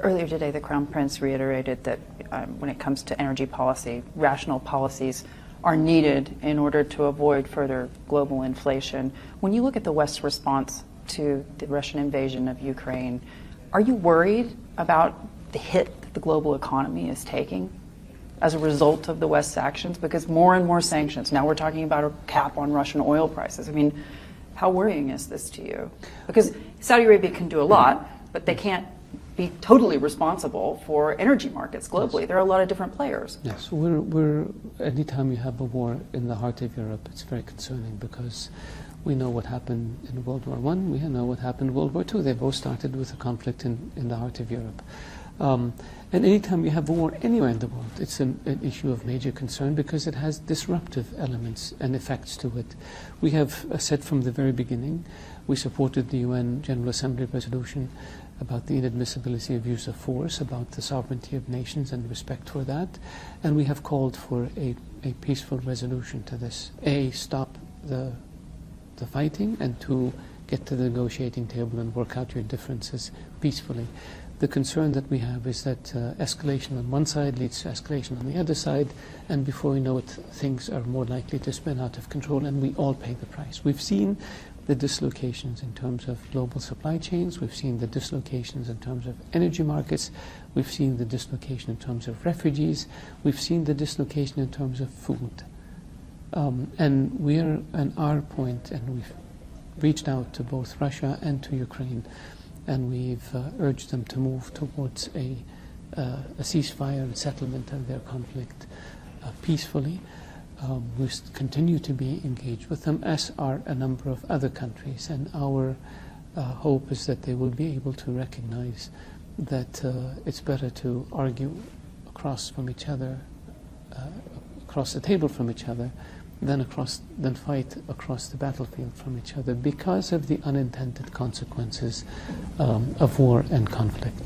Earlier today, the Crown Prince reiterated that when it comes to energy policy, rational policies are needed in order to avoid further global inflation. When you look at the West's response to the Russian invasion of Ukraine, are you worried about the hit that the global economy is taking as a result of the West's actions? Because more and more sanctions. Now we're talking about a cap on Russian oil prices. I mean, how worrying is this to you? Because Saudi Arabia can do a lot, but they can't be totally responsible for energy markets globally. Yes. There are a lot of different players. Yes, anytime you have a war in the heart of Europe, it's very concerning because we know what happened in World War I, we know what happened in World War II. They both started with a conflict in the heart of Europe. And anytime you have a war anywhere in the world, it's an issue of major concern because it has disruptive elements and effects to it. We have said from the very beginning, we supported the UN General Assembly resolution about the inadmissibility of use of force, about the sovereignty of nations and respect for that. And we have called for a peaceful resolution to this. A, stop the fighting, and to get to the negotiating table and work out your differences peacefully. The concern that we have is that escalation on one side leads to escalation on the other side, and before we know it, things are more likely to spin out of control, and we all pay the price. We've seen the dislocations in terms of global supply chains, we've seen the dislocations in terms of energy markets, we've seen the dislocation in terms of refugees, we've seen the dislocation in terms of food. And we're at our point, and we've reached out to both Russia and to Ukraine, and we've urged them to move towards a ceasefire and settlement of their conflict peacefully. We continue to be engaged with them, as are a number of other countries, and our hope is that they will be able to recognize that it's better to argue across from each other, across the table from each other, than fight across the battlefield from each other because of the unintended consequences of war and conflict.